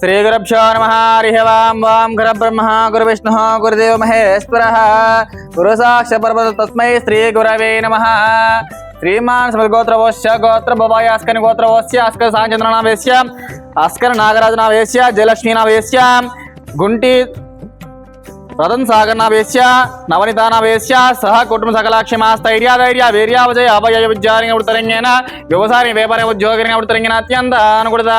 श्रीगुरुभ्यो नमः। हरिः वां वां गुरुब्रह्मा गुरुविष्णुः गुरुदेवो महेश्वरः गुरुसाक्षात् परब्रह्म तस्मै श्रीगुरवे नमः। श्रीमान् समद्गोत्रवस्य गोत्रभवाय अस्कन् गोत्रवस्य अस्कर साञ्चन्द्रनामस्य अस्कर नागराजनामस्य जयलक्ष्मीनामस्य गुंटी रतन सागरनामस्य नवनीतानामस्य सह कुटुंब सकलाक्षमास्थैर्य धैर्य वीर्यावजय अभय विद्यारिणि उत्तरंगेन व्यवसाय व्यापार उद्योगिनि उत्तरंगेन अत्यंत अनुकूलता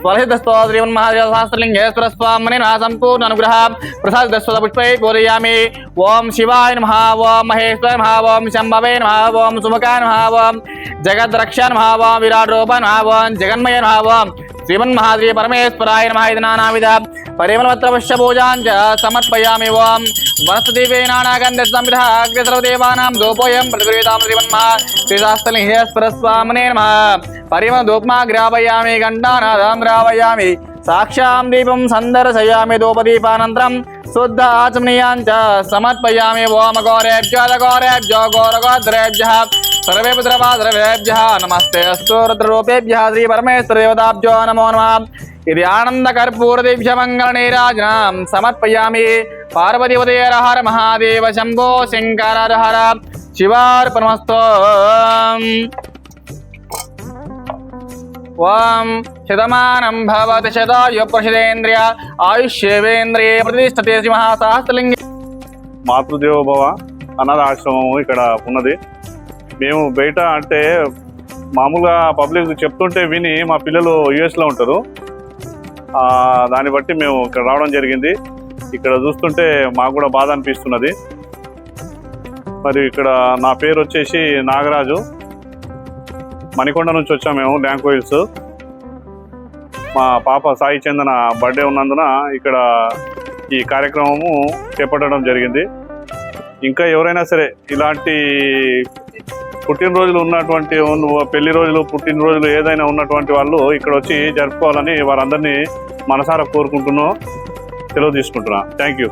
फलसिद्धस्तो श्रीमन्महादेवशास्त्रलिंगेश्वर स्वामिने संपूर्ण अनुग्रह प्रसाद पुष्पै पूजयामि। ओम शिवाय नमः, ओम महेश्वराय नमः, ओम शंभवे नमः, ओम सुमुखाय नमः, ओम जगद्रक्षाय नमः, ओम विराट रूपाय नमः, ओम जगन्मय नमः, ओम श्रीमन्महादेव परमेश्वराय नमः। इति नानाविध परिमलपत्रपुष्प पूजां च समर्पयामि। ओम वनस्पतिवे नानागन्धसंविधः अग्रे सर्वदेवानां धूपोऽयं प्रतिगृहीतां श्रीमन्महा श्रीशास्त्रलिंगेश्वर स्वामिने नमः। परिमल धूपमा ग्रापयामि, घण्टानादं ग्रापयामि, साक्षां दीपं सन्दर्शयामि, धूपदीपानन्तरं शुद्ध आचमनीयां च समर्पयामि। ओम गौरेभ्यो गौरगोत्रेभ्यः सर्वे पुत्रपाद्रवेभ्यः नमस्ते अस्तु रुद्ररूपेभ्यः श्री परमेश्वर देवताभ्यो नमो नमः। इति आनंद कर्पूर दिव्य मंगल नीराजनां समर्पयामि। पार्वतीपते हर हर महादेव शंभो शंकर हर शिवार्पणमस्तु। ओम शतमानं भवति शतायु पुरुषेन्द्रिय आयुष्येवेन्द्रिये प्रतिष्ठते శ్రీ మహాసహస్రలింగ మాతృదేవో భవ అనాథ ఆశ్రమం ఇక్కడ ఉన్నది. మేము బయట అంటే మామూలుగా పబ్లిక్ చెప్తుంటే విని మా పిల్లలు యుఎస్లో ఉంటారు, దాన్ని బట్టి మేము ఇక్కడ రావడం జరిగింది. ఇక్కడ చూస్తుంటే మాకు కూడా బాధ అనిపిస్తున్నది. మరి ఇక్కడ నా పేరు వచ్చేసి నాగరాజు, మణికొండ నుంచి వచ్చాము మేము, ల్యాంక్ హిల్స్. మా పాప సాయి చందన బర్త్డే ఉన్నందున ఇక్కడ ఈ కార్యక్రమము చేపట్టడం జరిగింది. ఇంకా ఎవరైనా సరే ఇలాంటి పుట్టినరోజులు ఉన్నటువంటి పెళ్లి రోజులు పుట్టినరోజులు ఏదైనా ఉన్నటువంటి వాళ్ళు ఇక్కడ వచ్చి జరుపుకోవాలని వారందరినీ మనసారా కోరుకుంటున్నాం, సెలవు తీసుకుంటున్నా. Thank you.